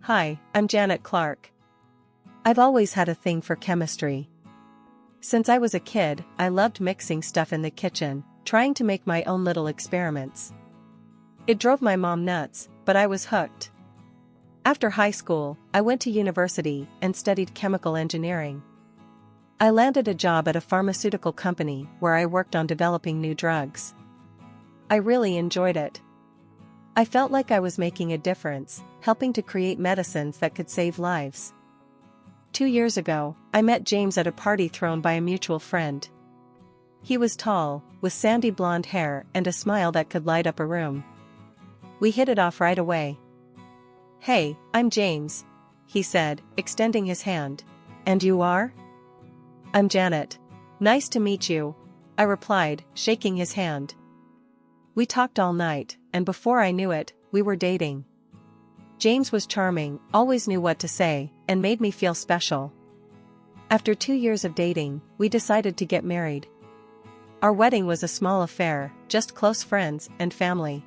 Hi, I'm Janet Clark. I've always had a thing for chemistry. Since I was a kid, I loved mixing stuff in the kitchen, trying to make my own little experiments. It drove my mom nuts, but I was hooked. After high school, I went to university and studied chemical engineering. I landed a job at a pharmaceutical company where I worked on developing new drugs. I really enjoyed it. I felt like I was making a difference, helping to create medicines that could save lives. 2 years ago, I met James at a party thrown by a mutual friend. He was tall, with sandy blonde hair and a smile that could light up a room. We hit it off right away. "Hey, I'm James," he said, extending his hand. "And you are?" "I'm Janet. Nice to meet you," I replied, shaking his hand. We talked all night, and before I knew it, we were dating. James was charming, always knew what to say, and made me feel special. After 2 years of dating, we decided to get married. Our wedding was a small affair, just close friends and family.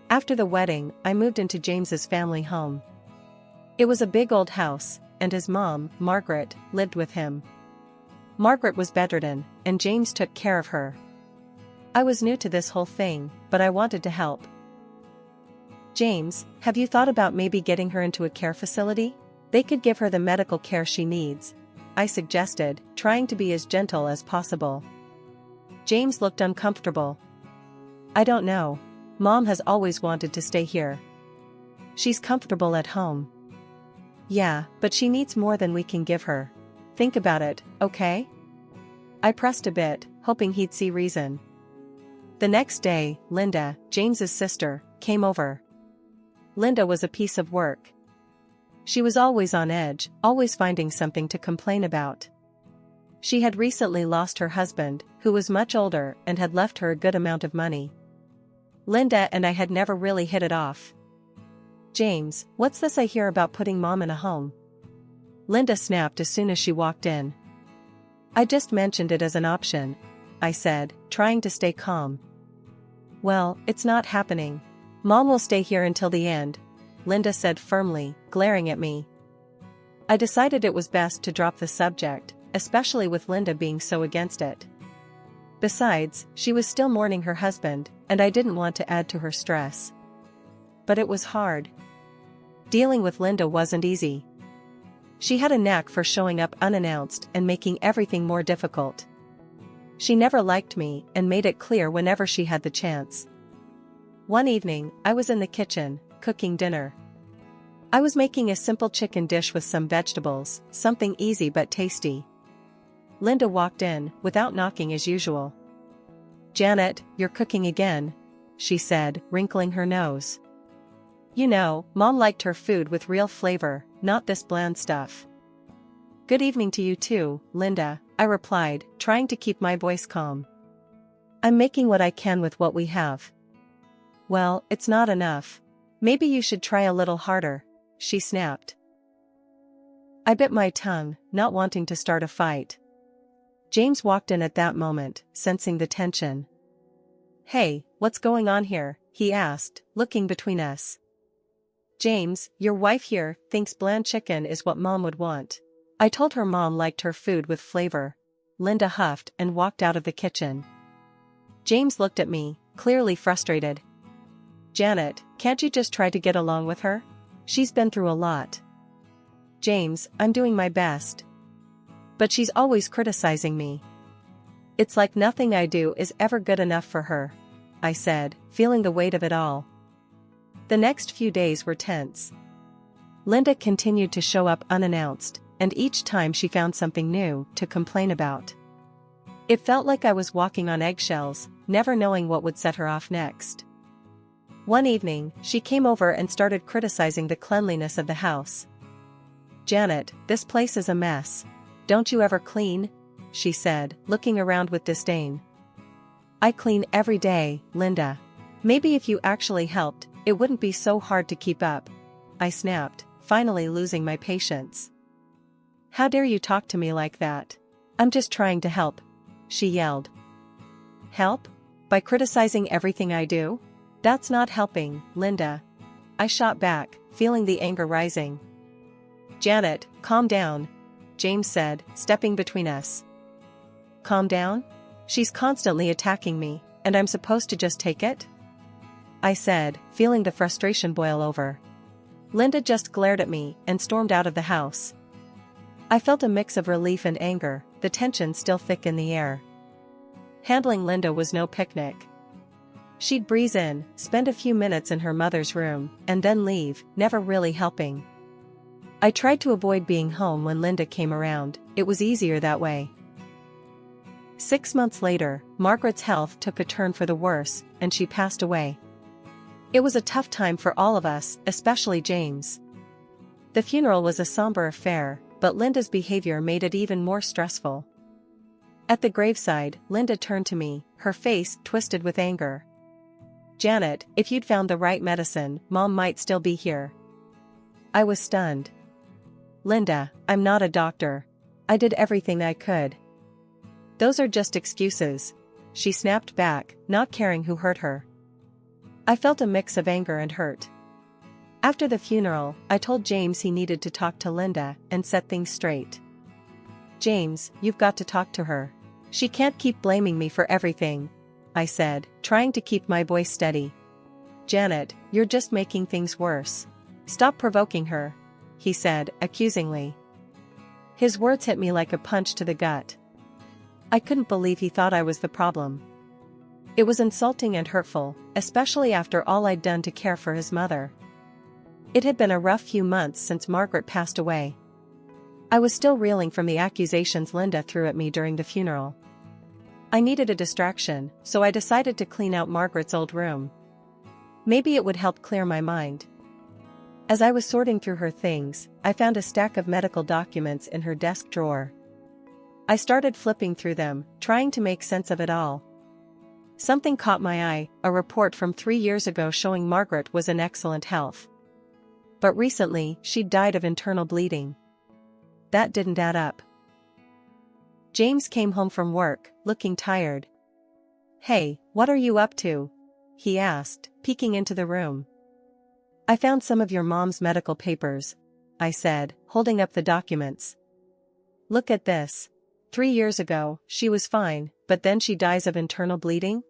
After the wedding, I moved into James's family home. It was a big old house, and his mom, Margaret, lived with him. Margaret was bedridden, and James took care of her. I was new to this whole thing, but I wanted to help. "James, have you thought about maybe getting her into a care facility? They could give her the medical care she needs," I suggested, trying to be as gentle as possible. James looked uncomfortable. "I don't know. Mom has always wanted to stay here. She's comfortable at home." "Yeah, but she needs more than we can give her. Think about it, okay?" I pressed a bit, hoping he'd see reason. The next day, Linda, James's sister, came over. Linda was a piece of work. She was always on edge, always finding something to complain about. She had recently lost her husband, who was much older and had left her a good amount of money. Linda and I had never really hit it off. "James, what's this I hear about putting Mom in a home?" Linda snapped as soon as she walked in. "I just mentioned it as an option," I said, trying to stay calm. "Well, it's not happening. Mom will stay here until the end," Linda said firmly, glaring at me. I decided it was best to drop the subject, especially with Linda being so against it. Besides, she was still mourning her husband, and I didn't want to add to her stress. But it was hard. Dealing with Linda wasn't easy. She had a knack for showing up unannounced and making everything more difficult. She never liked me and made it clear whenever she had the chance. One evening, I was in the kitchen, cooking dinner. I was making a simple chicken dish with some vegetables, something easy but tasty. Linda walked in, without knocking as usual. "Janet, you're cooking again," she said, wrinkling her nose. "You know, Mom liked her food with real flavor, not this bland stuff." "Good evening to you too, Linda," I replied, trying to keep my voice calm. "I'm making what I can with what we have." "Well, it's not enough. Maybe you should try a little harder," she snapped. I bit my tongue, not wanting to start a fight. James walked in at that moment, sensing the tension. "Hey, what's going on here?" he asked, looking between us. "James, your wife here thinks bland chicken is what Mom would want. I told her Mom liked her food with flavor." Linda huffed and walked out of the kitchen. James looked at me, clearly frustrated. "Janet, can't you just try to get along with her? She's been through a lot." "James, I'm doing my best. But she's always criticizing me. It's like nothing I do is ever good enough for her," I said, feeling the weight of it all. The next few days were tense. Linda continued to show up unannounced, and each time she found something new to complain about. It felt like I was walking on eggshells, never knowing what would set her off next. One evening, she came over and started criticizing the cleanliness of the house. "Janet, this place is a mess. Don't you ever clean?" she said, looking around with disdain. "I clean every day, Linda. Maybe if you actually helped, it wouldn't be so hard to keep up," I snapped, finally losing my patience. "How dare you talk to me like that? I'm just trying to help," she yelled. "Help? By criticizing everything I do? That's not helping, Linda," I shot back, feeling the anger rising. "Janet, calm down," James said, stepping between us. "Calm down? She's constantly attacking me, and I'm supposed to just take it?" I said, feeling the frustration boil over. Linda just glared at me and stormed out of the house. I felt a mix of relief and anger, the tension still thick in the air. Handling Linda was no picnic. She'd breeze in, spend a few minutes in her mother's room, and then leave, never really helping. I tried to avoid being home when Linda came around, it was easier that way. 6 months later, Margaret's health took a turn for the worse, and she passed away. It was a tough time for all of us, especially James. The funeral was a somber affair, but Linda's behavior made it even more stressful. At the graveside, Linda turned to me, her face twisted with anger. "Janet, if you'd found the right medicine, Mom might still be here." I was stunned. "Linda, I'm not a doctor. I did everything I could." "Those are just excuses," she snapped back, not caring who hurt her. I felt a mix of anger and hurt. After the funeral, I told James he needed to talk to Linda and set things straight. "James, you've got to talk to her. She can't keep blaming me for everything," I said, trying to keep my voice steady. "Janet, you're just making things worse. Stop provoking her," he said, accusingly. His words hit me like a punch to the gut. I couldn't believe he thought I was the problem. It was insulting and hurtful, especially after all I'd done to care for his mother. It had been a rough few months since Margaret passed away. I was still reeling from the accusations Linda threw at me during the funeral. I needed a distraction, so I decided to clean out Margaret's old room. Maybe it would help clear my mind. As I was sorting through her things, I found a stack of medical documents in her desk drawer. I started flipping through them, trying to make sense of it all. Something caught my eye, a report from 3 years ago showing Margaret was in excellent health. But recently, she'd died of internal bleeding. That didn't add up. James came home from work, looking tired. "Hey, what are you up to?" he asked, peeking into the room. "I found some of your mom's medical papers," I said, holding up the documents. "Look at this. 3 years ago, she was fine, but then she dies of internal bleeding?"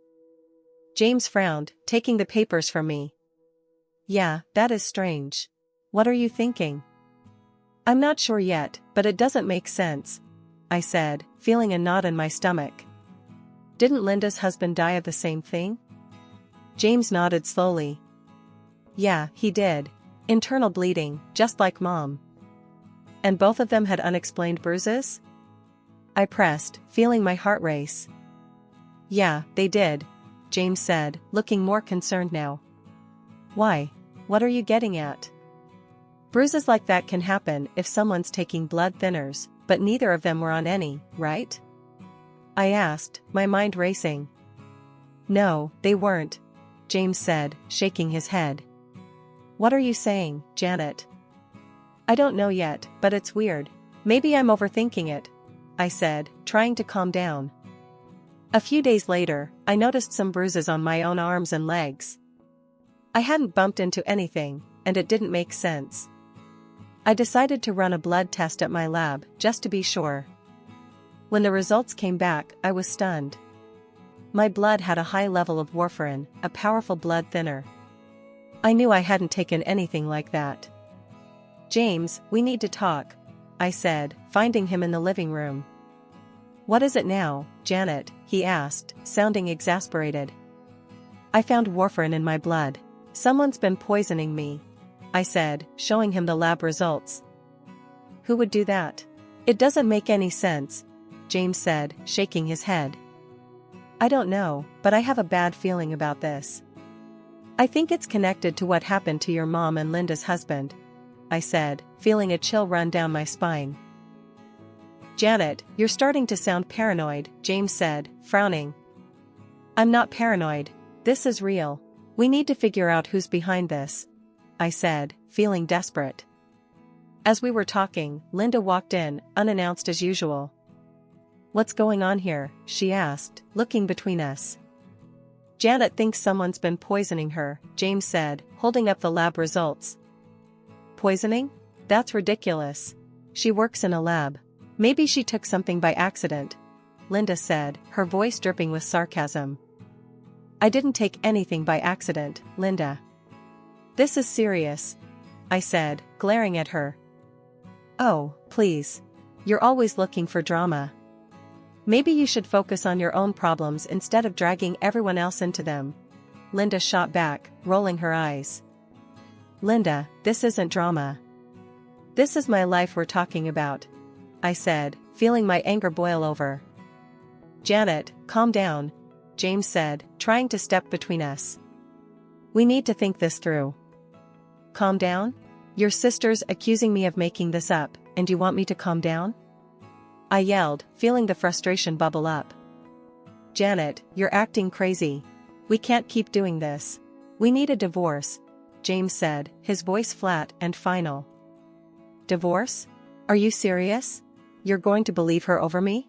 James frowned, taking the papers from me. "Yeah, that is strange. What are you thinking?" "I'm not sure yet, but it doesn't make sense," I said, feeling a knot in my stomach. "Didn't Linda's husband die of the same thing?" James nodded slowly. "Yeah, he did. Internal bleeding, just like Mom." "And both of them had unexplained bruises?" I pressed, feeling my heart race. "Yeah, they did," James said, looking more concerned now. "Why? What are you getting at?" "Bruises like that can happen if someone's taking blood thinners, but neither of them were on any, right?" I asked, my mind racing. "No, they weren't," James said, shaking his head. "What are you saying, Janet?" "I don't know yet, but it's weird. Maybe I'm overthinking it," I said, trying to calm down. A few days later, I noticed some bruises on my own arms and legs. I hadn't bumped into anything, and it didn't make sense. I decided to run a blood test at my lab, just to be sure. When the results came back, I was stunned. My blood had a high level of warfarin, a powerful blood thinner. I knew I hadn't taken anything like that. "James, we need to talk," I said, finding him in the living room. "What is it now, Janet?" he asked, sounding exasperated. "I found warfarin in my blood. Someone's been poisoning me," I said, showing him the lab results. "Who would do that? It doesn't make any sense," James said, shaking his head. "I don't know, but I have a bad feeling about this. I think it's connected to what happened to your mom and Linda's husband," I said, feeling a chill run down my spine. "Janet, you're starting to sound paranoid," James said, frowning. "I'm not paranoid. This is real. We need to figure out who's behind this," I said, feeling desperate. As we were talking, Linda walked in, unannounced as usual. "What's going on here?" she asked, looking between us. "Janet thinks someone's been poisoning her," James said, holding up the lab results. poisoning? That's ridiculous. She works in a lab. Maybe she took something by accident, Linda said, her voice dripping with sarcasm. I didn't take anything by accident, Linda. This is serious, I said, glaring at her. Oh, please. You're always looking for drama. Maybe you should focus on your own problems instead of dragging everyone else into them. Linda shot back, rolling her eyes. Linda, this isn't drama. This is my life we're talking about, I said, feeling my anger boil over. Janet, calm down, James said, trying to step between us. We need to think this through. Calm down? Your sister's accusing me of making this up, and you want me to calm down? I yelled, feeling the frustration bubble up. Janet, you're acting crazy. We can't keep doing this. We need a divorce, James said, his voice flat and final. Divorce? Are you serious? You're going to believe her over me?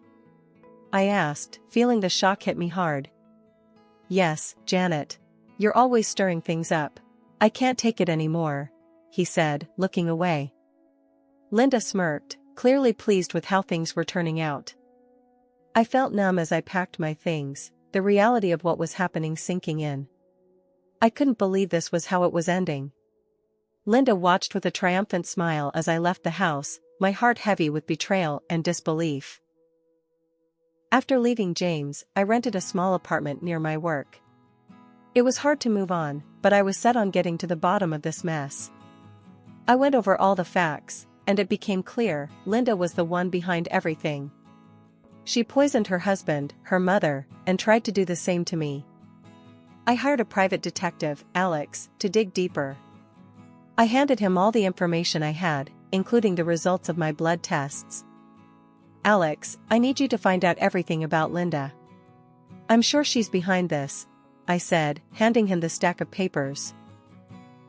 I asked, feeling the shock hit me hard. Yes, Janet. You're always stirring things up. I can't take it anymore, he said, looking away. Linda smirked, clearly pleased with how things were turning out. I felt numb as I packed my things, the reality of what was happening sinking in. I couldn't believe this was how it was ending. Linda watched with a triumphant smile as I left the house, my heart heavy with betrayal and disbelief. After leaving James, I rented a small apartment near my work. It was hard to move on, but I was set on getting to the bottom of this mess. I went over all the facts, and it became clear, Linda was the one behind everything. She poisoned her husband, her mother, and tried to do the same to me. I hired a private detective, Alex, to dig deeper. I handed him all the information I had, including the results of my blood tests. Alex, I need you to find out everything about Linda. I'm sure she's behind this, I said, handing him the stack of papers.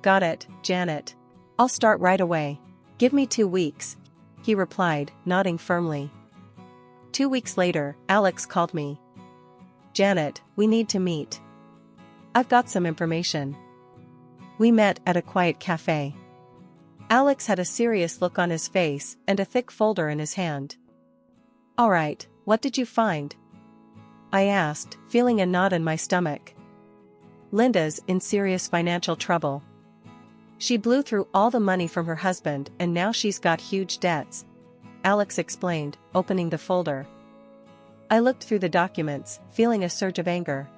Got it, Janet. I'll start right away. Give me 2 weeks, he replied, nodding firmly. 2 weeks later, Alex called me. Janet, we need to meet. I've got some information. We met at a quiet cafe. Alex had a serious look on his face and a thick folder in his hand. All right, what did you find? I asked, feeling a knot in my stomach. Linda's in serious financial trouble. She blew through all the money from her husband and now she's got huge debts, Alex explained, opening the folder. I looked through the documents, feeling a surge of anger.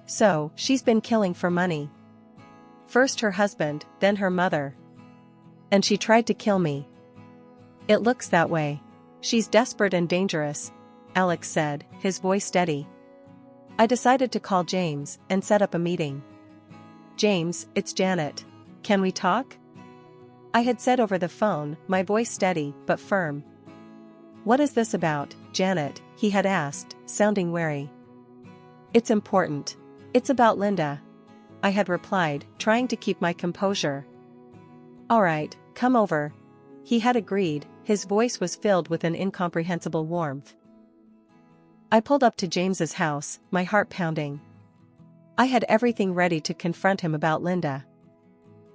So, she's been killing for money. First her husband, then her mother. And she tried to kill me. It looks that way. She's desperate and dangerous, Alex said, his voice steady. I decided to call James and set up a meeting. James, it's Janet. Can we talk? I had said over the phone, my voice steady but firm. What is this about, Janet? He had asked, sounding wary. It's important. It's about Linda, I had replied, trying to keep my composure. All right, come over. He had agreed, his voice was filled with an incomprehensible warmth. I pulled up to James's house, my heart pounding. I had everything ready to confront him about Linda.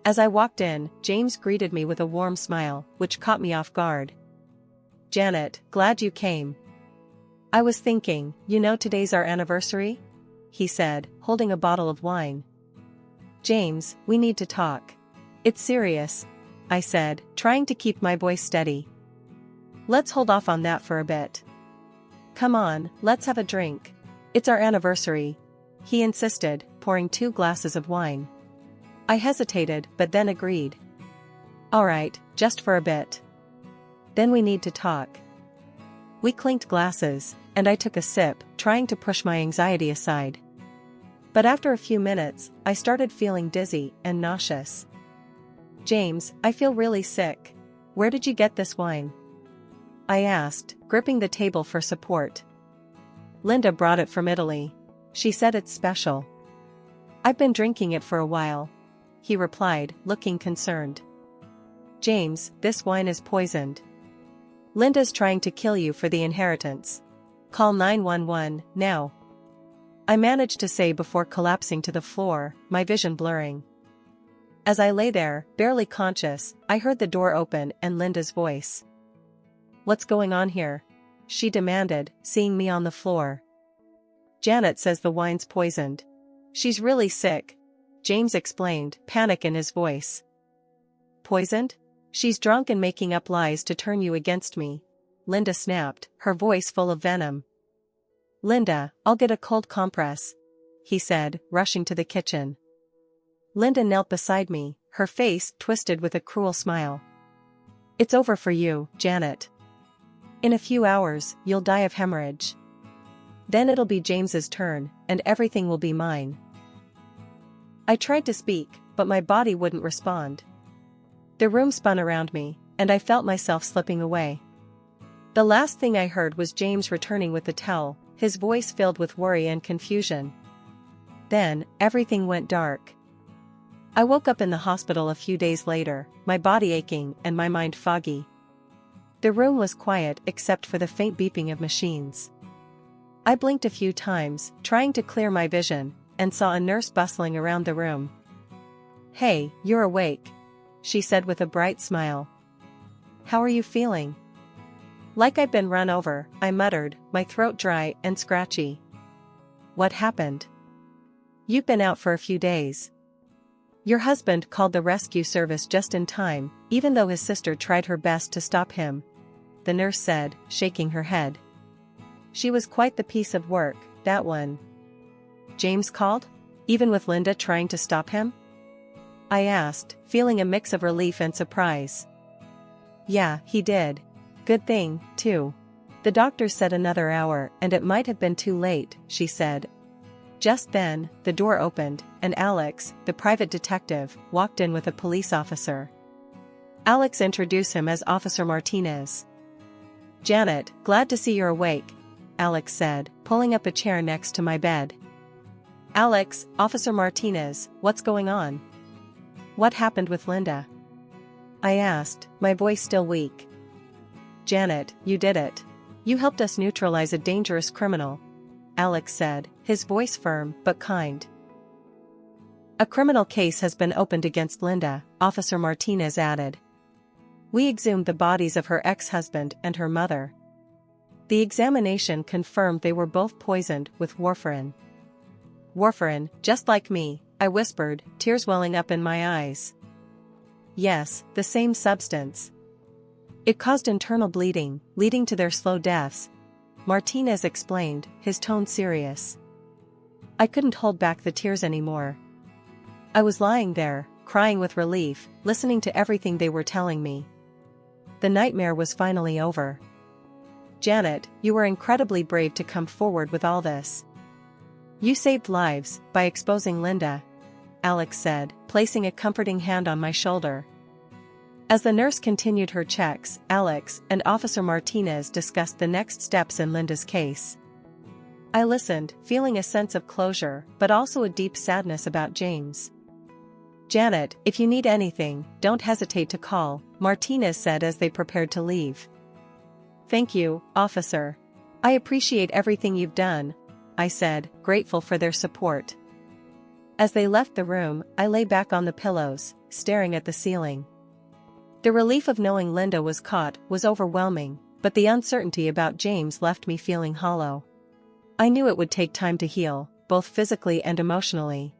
As I walked in, James greeted me with a warm smile, which caught me off guard. Janet, glad you came. I was thinking, you know today's our anniversary? He said, holding a bottle of wine. James, we need to talk. It's serious, I said, trying to keep my voice steady. Let's hold off on that for a bit. Come on, let's have a drink. It's our anniversary, he insisted, pouring 2 glasses of wine. I hesitated, but then agreed. All right, just for a bit. Then we need to talk. We clinked glasses, and I took a sip, trying to push my anxiety aside. But after a few minutes, I started feeling dizzy and nauseous. James, I feel really sick. Where did you get this wine? I asked, gripping the table for support. Linda brought it from Italy. She said it's special. I've been drinking it for a while, he replied, looking concerned. James, this wine is poisoned. Linda's trying to kill you for the inheritance. Call 911, now. I managed to say before collapsing to the floor, my vision blurring. As I lay there, barely conscious, I heard the door open and Linda's voice. "What's going on here?" she demanded, seeing me on the floor. "Janet says the wine's poisoned. She's really sick," James explained, panic in his voice. "Poisoned? She's drunk and making up lies to turn you against me," Linda snapped, her voice full of venom. "Linda, I'll get a cold compress," he said, rushing to the kitchen. Linda knelt beside me, her face twisted with a cruel smile. "It's over for you, Janet. In a few hours, you'll die of hemorrhage. Then it'll be James's turn, and everything will be mine." I tried to speak, but my body wouldn't respond. The room spun around me, and I felt myself slipping away. The last thing I heard was James returning with the towel, his voice filled with worry and confusion. Then, everything went dark. I woke up in the hospital a few days later, my body aching and my mind foggy. The room was quiet except for the faint beeping of machines. I blinked a few times, trying to clear my vision, and saw a nurse bustling around the room. "Hey, you're awake," she said with a bright smile. "How are you feeling?" "Like I've been run over," I muttered, my throat dry and scratchy. "What happened?" "You've been out for a few days. Your husband called the rescue service just in time, even though his sister tried her best to stop him," the nurse said, shaking her head. "She was quite the piece of work, that one." "James called? Even with Linda trying to stop him?" I asked, feeling a mix of relief and surprise. "Yeah, he did. Good thing, too. The doctor said another hour and it might have been too late," she said. Just then, the door opened, and Alex, the private detective, walked in with a police officer. Alex introduced him as Officer Martinez. "Janet, glad to see you're awake," Alex said, pulling up a chair next to my bed. "Alex, Officer Martinez, what's going on? What happened with Linda?" I asked, my voice still weak. "Janet, you did it. You helped us neutralize a dangerous criminal," Alex said, his voice firm but kind. "A criminal case has been opened against Linda," Officer Martinez added. "We exhumed the bodies of her ex-husband and her mother. The examination confirmed they were both poisoned with warfarin." "Warfarin, just like me," I whispered, tears welling up in my eyes. "Yes, the same substance. It caused internal bleeding, leading to their slow deaths," Martinez explained, his tone serious. I couldn't hold back the tears anymore. I was lying there, crying with relief, listening to everything they were telling me. The nightmare was finally over. "Janet, you were incredibly brave to come forward with all this. You saved lives by exposing Linda," Alex said, placing a comforting hand on my shoulder. As the nurse continued her checks, Alex and Officer Martinez discussed the next steps in Linda's case. I listened, feeling a sense of closure, but also a deep sadness about James. "Janet, if you need anything, don't hesitate to call," Martinez said as they prepared to leave. "Thank you, officer. I appreciate everything you've done," I said, grateful for their support. As they left the room, I lay back on the pillows, staring at the ceiling. The relief of knowing Linda was caught was overwhelming, but the uncertainty about James left me feeling hollow. I knew it would take time to heal, both physically and emotionally.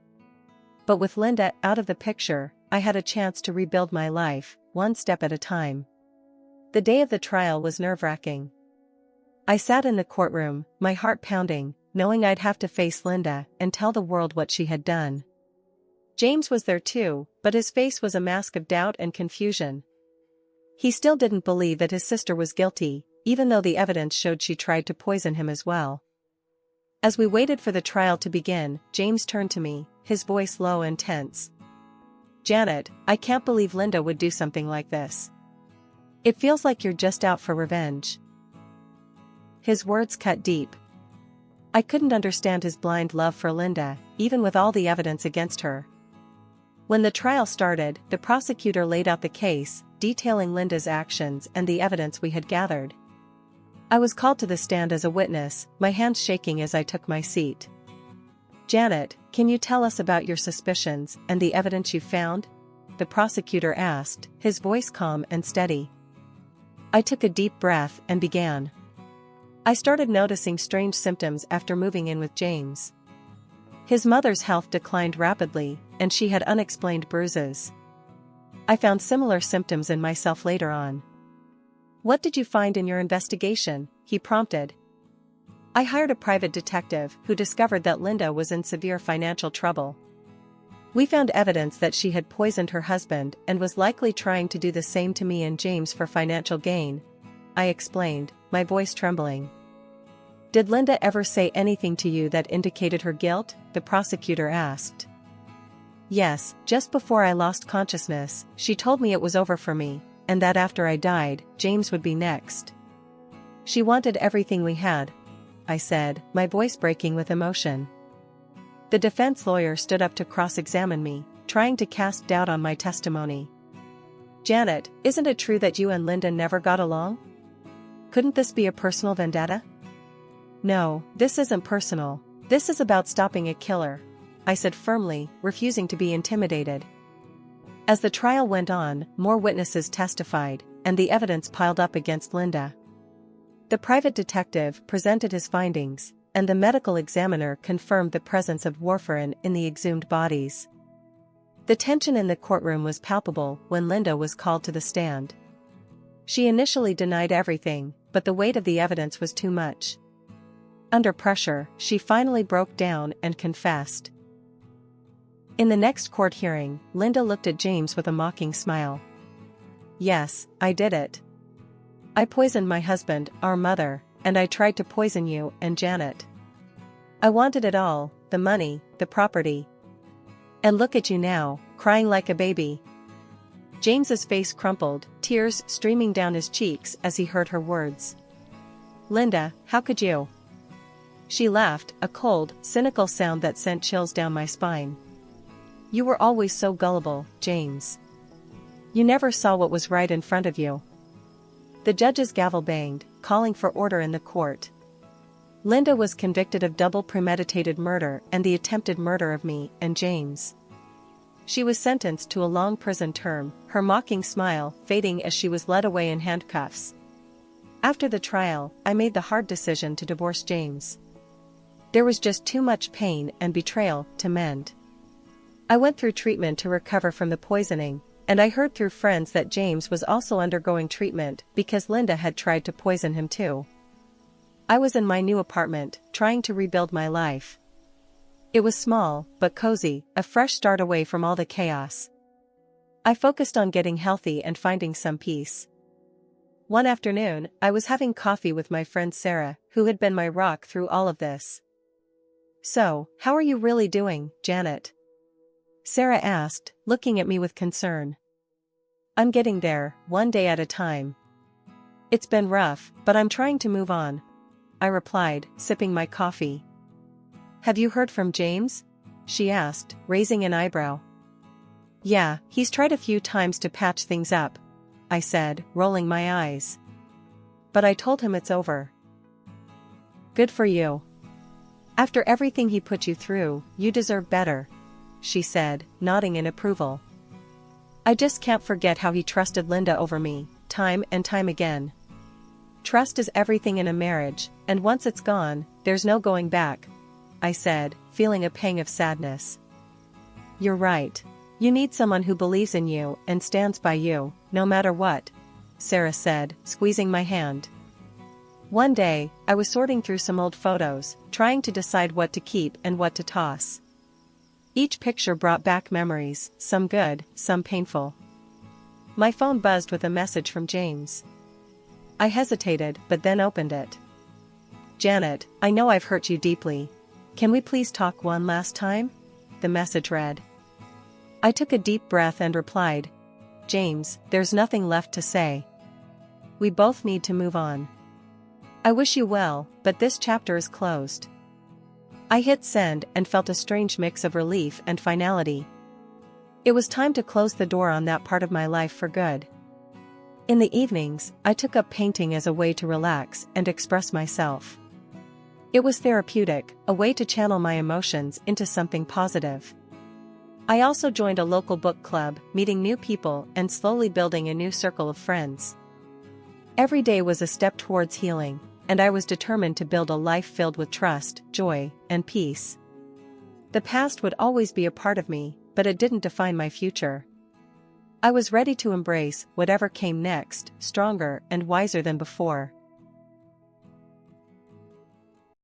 But with Linda out of the picture, I had a chance to rebuild my life, one step at a time. The day of the trial was nerve-wracking. I sat in the courtroom, my heart pounding, knowing I'd have to face Linda and tell the world what she had done. James was there too, but his face was a mask of doubt and confusion. He still didn't believe that his sister was guilty, even though the evidence showed she tried to poison him as well. As we waited for the trial to begin, James turned to me, his voice low and tense. "Janet, I can't believe Linda would do something like this. It feels like you're just out for revenge." His words cut deep. I couldn't understand his blind love for Linda, even with all the evidence against her. When the trial started, the prosecutor laid out the case, detailing Linda's actions and the evidence we had gathered. I was called to the stand as a witness, my hands shaking as I took my seat. "Janet, can you tell us about your suspicions and the evidence you found?" the prosecutor asked, his voice calm and steady. I took a deep breath and began. I started noticing strange symptoms after moving in with James. His mother's health declined rapidly, and she had unexplained bruises. I found similar symptoms in myself later on. What did you find in your investigation? He prompted. I hired a private detective who discovered that Linda was in severe financial trouble. We found evidence that she had poisoned her husband and was likely trying to do the same to me and James for financial gain, I explained, my voice trembling. Did Linda ever say anything to you that indicated her guilt? The prosecutor asked. Yes, just before I lost consciousness, she told me it was over for me, and that after I died, James would be next. She wanted everything we had, I said, my voice breaking with emotion. The defense lawyer stood up to cross-examine me, trying to cast doubt on my testimony. Janet, isn't it true that you and Linda never got along? Couldn't this be a personal vendetta? No, this isn't personal. This is about stopping a killer, I said firmly, refusing to be intimidated. As the trial went on, more witnesses testified, and the evidence piled up against Linda. The private detective presented his findings, and the medical examiner confirmed the presence of warfarin in the exhumed bodies. The tension in the courtroom was palpable when Linda was called to the stand. She initially denied everything, but the weight of the evidence was too much. Under pressure, she finally broke down and confessed. In the next court hearing, Linda looked at James with a mocking smile. Yes, I did it. I poisoned my husband, our mother, and I tried to poison you and Janet. I wanted it all, the money, the property. And look at you now, crying like a baby. James's face crumpled, tears streaming down his cheeks as he heard her words. Linda, how could you? She laughed, a cold, cynical sound that sent chills down my spine. You were always so gullible, James. You never saw what was right in front of you. The judge's gavel banged, calling for order in the court. Linda was convicted of double premeditated murder and the attempted murder of me and James. She was sentenced to a long prison term, her mocking smile fading as she was led away in handcuffs. After the trial, I made the hard decision to divorce James. There was just too much pain and betrayal to mend. I went through treatment to recover from the poisoning, and I heard through friends that James was also undergoing treatment because Linda had tried to poison him too. I was in my new apartment, trying to rebuild my life. It was small, but cozy, a fresh start away from all the chaos. I focused on getting healthy and finding some peace. One afternoon, I was having coffee with my friend Sarah, who had been my rock through all of this. So, how are you really doing, Janet? Sarah asked, looking at me with concern. I'm getting there, one day at a time. It's been rough, but I'm trying to move on, I replied, sipping my coffee. Have you heard from James? She asked, raising an eyebrow. Yeah, he's tried a few times to patch things up, I said, rolling my eyes. But I told him it's over. Good for you. After everything he put you through, you deserve better, she said, nodding in approval. I just can't forget how he trusted Linda over me, time and time again. Trust is everything in a marriage, and once it's gone, there's no going back, I said, feeling a pang of sadness. You're right. You need someone who believes in you and stands by you, no matter what, Sarah said, squeezing my hand. One day, I was sorting through some old photos, trying to decide what to keep and what to toss. Each picture brought back memories, some good, some painful. My phone buzzed with a message from James. I hesitated, but then opened it. Janet, I know I've hurt you deeply. Can we please talk one last time? The message read. I took a deep breath and replied, James, there's nothing left to say. We both need to move on. I wish you well, but this chapter is closed. I hit send and felt a strange mix of relief and finality. It was time to close the door on that part of my life for good. In the evenings, I took up painting as a way to relax and express myself. It was therapeutic, a way to channel my emotions into something positive. I also joined a local book club, meeting new people and slowly building a new circle of friends. Every day was a step towards healing, and I was determined to build a life filled with trust, joy, and peace. The past would always be a part of me, but it didn't define my future. I was ready to embrace whatever came next, stronger and wiser than before.